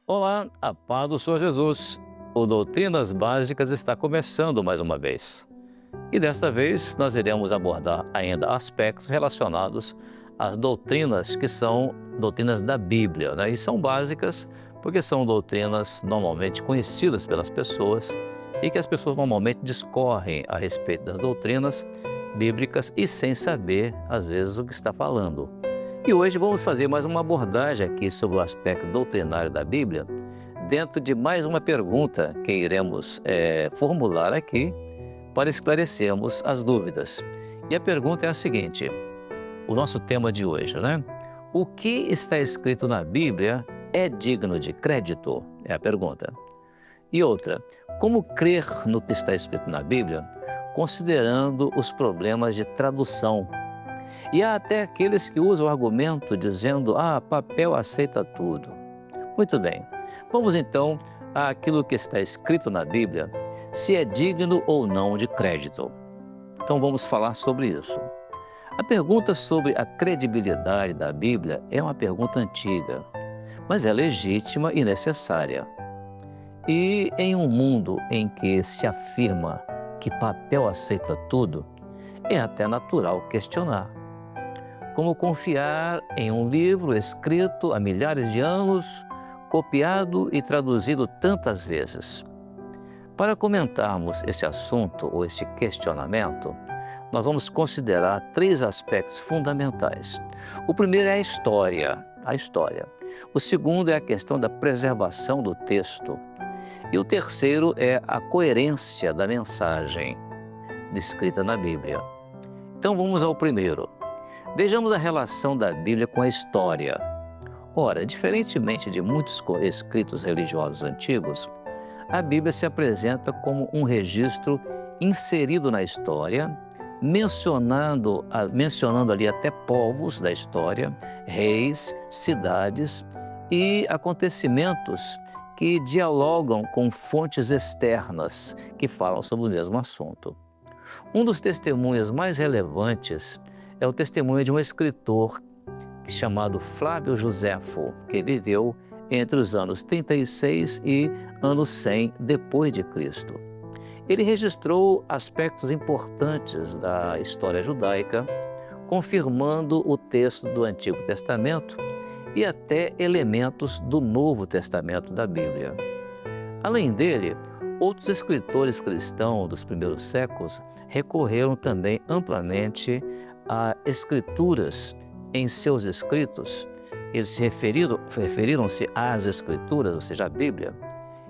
Olá, a paz do Senhor Jesus. O Doutrinas Básicas está começando mais uma vez. E desta vez nós iremos abordar ainda aspectos relacionados às doutrinas que são doutrinas da Bíblia, né? E são básicas porque são doutrinas normalmente conhecidas pelas pessoas e que as pessoas normalmente discorrem a respeito das doutrinas bíblicas e sem saber, às vezes, o que está falando. E hoje vamos fazer mais uma abordagem aqui sobre o aspecto doutrinário da Bíblia, dentro de mais uma pergunta que iremos formular aqui para esclarecermos as dúvidas. E a pergunta é a seguinte: o nosso tema de hoje, né? O que está escrito na Bíblia é digno de crédito? É a pergunta. E outra: como crer no que está escrito na Bíblia, considerando os problemas de tradução? E há até aqueles que usam o argumento dizendo: papel aceita tudo. Muito bem, vamos então àquilo que está escrito na Bíblia, se é digno ou não de crédito. Então vamos falar sobre isso. A pergunta sobre a credibilidade da Bíblia é uma pergunta antiga, mas é legítima e necessária. E em um mundo em que se afirma que papel aceita tudo, é até natural questionar. Como confiar em um livro escrito há milhares de anos, copiado e traduzido tantas vezes? Para comentarmos esse assunto ou esse questionamento, nós vamos considerar três aspectos fundamentais. O primeiro é a história. O segundo é a questão da preservação do texto. E o terceiro é a coerência da mensagem descrita na Bíblia. Então vamos ao primeiro. Vejamos a relação da Bíblia com a história. Ora, diferentemente de muitos escritos religiosos antigos, a Bíblia se apresenta como um registro inserido na história, mencionando ali até povos da história, reis, cidades e acontecimentos que dialogam com fontes externas que falam sobre o mesmo assunto. Um dos testemunhos mais relevantes é o testemunho de um escritor chamado Flávio Joséfo, que viveu entre os anos 36 e anos 100 depois de Cristo. Ele registrou aspectos importantes da história judaica, confirmando o texto do Antigo Testamento e até elementos do Novo Testamento da Bíblia. Além dele, outros escritores cristãos dos primeiros séculos recorreram também amplamente a escrituras em seus escritos. Eles referiram-se às escrituras, ou seja, à Bíblia.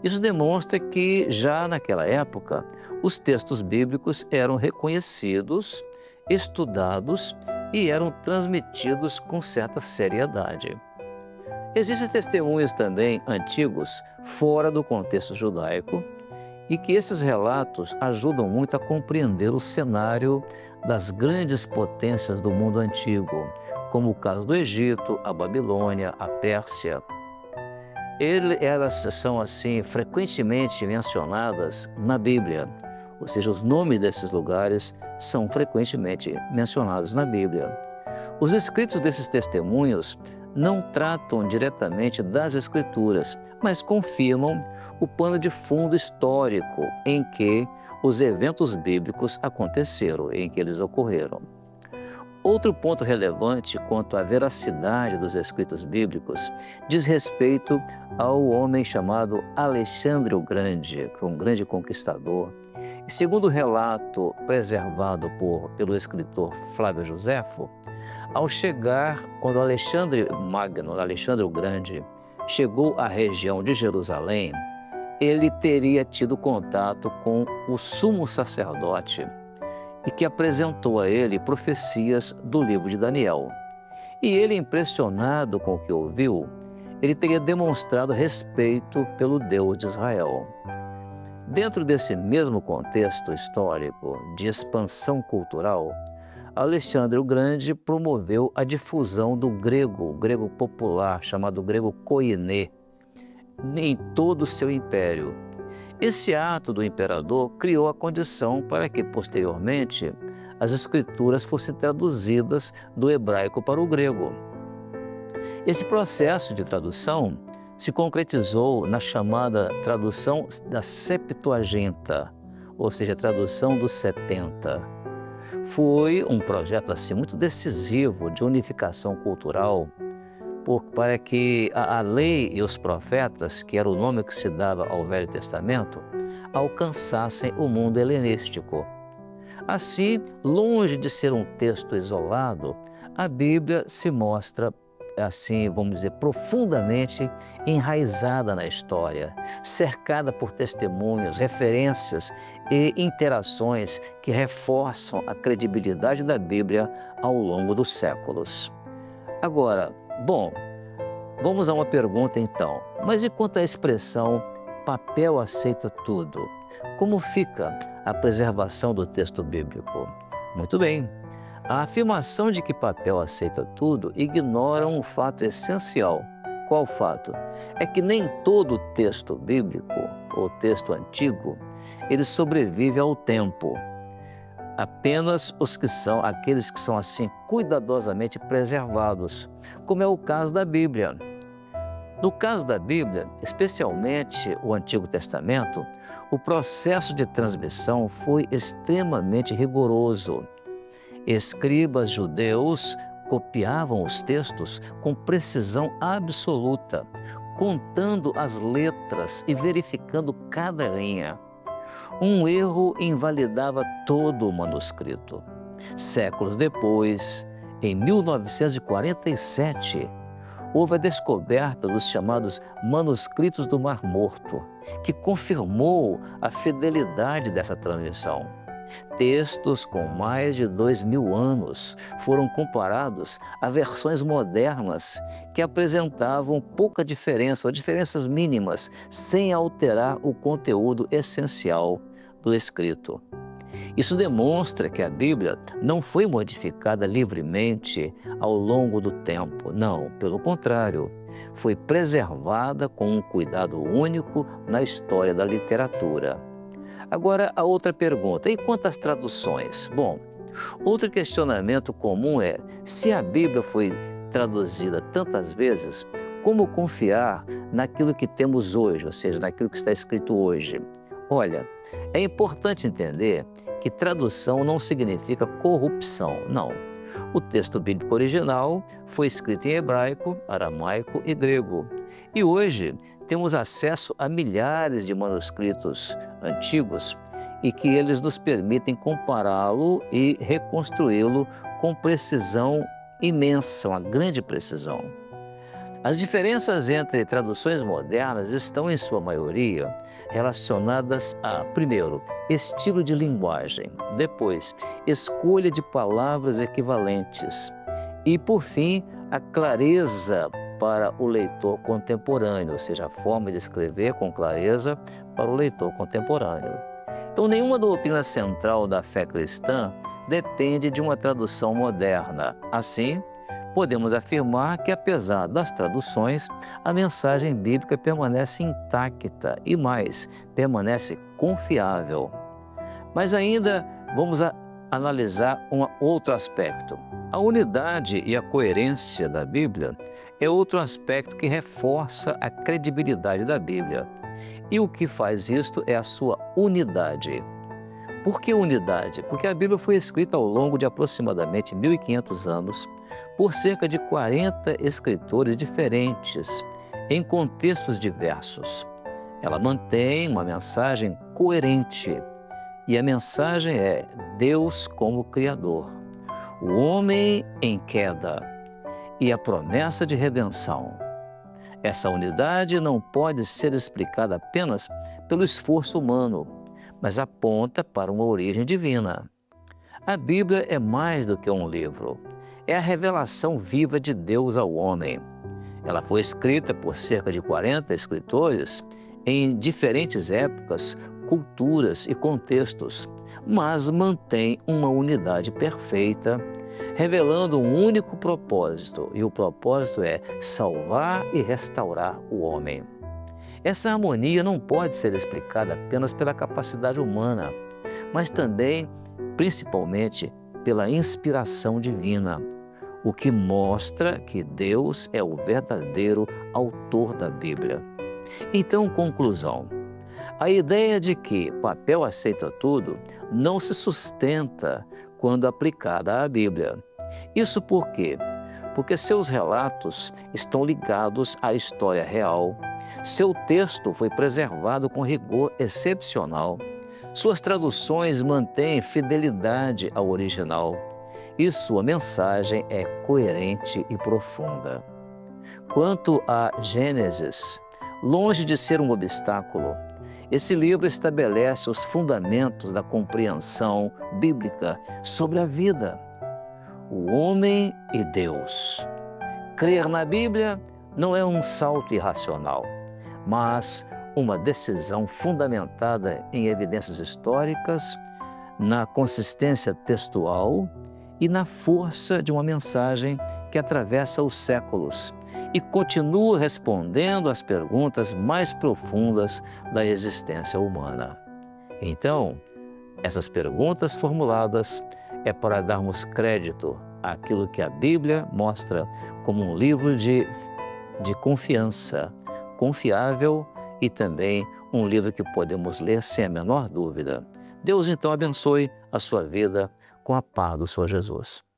Isso demonstra que já naquela época os textos bíblicos eram reconhecidos, estudados e eram transmitidos com certa seriedade. Existem testemunhos também antigos fora do contexto judaico e que esses relatos ajudam muito a compreender o cenário das grandes potências do mundo antigo, como o caso do Egito, a Babilônia, a Pérsia. Elas são, assim, frequentemente mencionadas na Bíblia, ou seja, os nomes desses lugares são frequentemente mencionados na Bíblia. Os escritos desses testemunhos não tratam diretamente das Escrituras, mas confirmam o pano de fundo histórico em que os eventos bíblicos aconteceram, em que eles ocorreram. Outro ponto relevante quanto à veracidade dos escritos bíblicos diz respeito ao homem chamado Alexandre o Grande, que foi um grande conquistador. E segundo o relato preservado pelo escritor Flávio Joséfo, ao chegar, quando Alexandre Magno, Alexandre o Grande, chegou à região de Jerusalém, ele teria tido contato com o sumo sacerdote e que apresentou a ele profecias do livro de Daniel. E ele, impressionado com o que ouviu, ele teria demonstrado respeito pelo Deus de Israel. Dentro desse mesmo contexto histórico de expansão cultural, Alexandre o Grande promoveu a difusão do grego, o grego popular, chamado grego koiné, em todo o seu império. Esse ato do imperador criou a condição para que, posteriormente, as escrituras fossem traduzidas do hebraico para o grego. Esse processo de tradução se concretizou na chamada tradução da Septuaginta, ou seja, a tradução dos 70. Foi um projeto assim muito decisivo de unificação cultural para que a lei e os profetas, que era o nome que se dava ao Velho Testamento, alcançassem o mundo helenístico. Assim, longe de ser um texto isolado, a Bíblia se mostra, assim, vamos dizer, profundamente enraizada na história, cercada por testemunhos, referências e interações que reforçam a credibilidade da Bíblia ao longo dos séculos. Agora, bom, vamos a uma pergunta então. Mas e quanto à expressão papel aceita tudo? Como fica a preservação do texto bíblico? Muito bem. A afirmação de que papel aceita tudo ignora um fato essencial. Qual fato? É que nem todo texto bíblico, ou texto antigo, ele sobrevive ao tempo. Apenas aqueles que são assim cuidadosamente preservados, como é o caso da Bíblia. No caso da Bíblia, especialmente o Antigo Testamento, o processo de transmissão foi extremamente rigoroso. Escribas judeus copiavam os textos com precisão absoluta, contando as letras e verificando cada linha. Um erro invalidava todo o manuscrito. Séculos depois, em 1947, houve a descoberta dos chamados manuscritos do Mar Morto, que confirmou a fidelidade dessa transmissão. Textos com mais de 2.000 anos foram comparados a versões modernas que apresentavam pouca diferença ou diferenças mínimas, sem alterar o conteúdo essencial do escrito. Isso demonstra que a Bíblia não foi modificada livremente ao longo do tempo. Não, pelo contrário, foi preservada com um cuidado único na história da literatura. Agora, a outra pergunta, e quanto às traduções? Bom, outro questionamento comum é, se a Bíblia foi traduzida tantas vezes, como confiar naquilo que temos hoje, ou seja, naquilo que está escrito hoje? Olha, é importante entender que tradução não significa corrupção, não. O texto bíblico original foi escrito em hebraico, aramaico e grego. E hoje temos acesso a milhares de manuscritos antigos e que eles nos permitem compará-lo e reconstruí-lo com precisão imensa, uma grande precisão. As diferenças entre traduções modernas estão, em sua maioria, relacionadas a, primeiro, estilo de linguagem, depois, escolha de palavras equivalentes e, por fim, a clareza para o leitor contemporâneo, ou seja, a forma de escrever com clareza para o leitor contemporâneo. Então, nenhuma doutrina central da fé cristã depende de uma tradução moderna. Assim, podemos afirmar que, apesar das traduções, a mensagem bíblica permanece intacta e, mais, permanece confiável. Mas ainda vamos analisar um outro aspecto. A unidade e a coerência da Bíblia é outro aspecto que reforça a credibilidade da Bíblia. E o que faz isto é a sua unidade. Por que unidade? Porque a Bíblia foi escrita ao longo de aproximadamente 1.500 anos por cerca de 40 escritores diferentes, em contextos diversos. Ela mantém uma mensagem coerente e a mensagem é Deus como Criador, o homem em queda e a promessa de redenção. Essa unidade não pode ser explicada apenas pelo esforço humano, mas aponta para uma origem divina. A Bíblia é mais do que um livro, é a revelação viva de Deus ao homem. Ela foi escrita por cerca de 40 escritores em diferentes épocas, culturas e contextos, mas mantém uma unidade perfeita, revelando um único propósito, e o propósito é salvar e restaurar o homem. Essa harmonia não pode ser explicada apenas pela capacidade humana, mas também, principalmente, pela inspiração divina. o que mostra que Deus é o verdadeiro autor da Bíblia. Então, conclusão. A ideia de que papel aceita tudo não se sustenta quando aplicada à Bíblia. Isso por quê? Porque seus relatos estão ligados à história real, seu texto foi preservado com rigor excepcional, suas traduções mantêm fidelidade ao original e sua mensagem é coerente e profunda. Quanto a Gênesis, longe de ser um obstáculo, esse livro estabelece os fundamentos da compreensão bíblica sobre a vida, o homem e Deus. Crer na Bíblia não é um salto irracional, mas uma decisão fundamentada em evidências históricas, na consistência textual e na força de uma mensagem que atravessa os séculos e continua respondendo às perguntas mais profundas da existência humana. Então, essas perguntas formuladas é para darmos crédito àquilo que a Bíblia mostra como um livro de confiança, confiável e também um livro que podemos ler sem a menor dúvida. Deus então abençoe a sua vida com a paz do Senhor Jesus.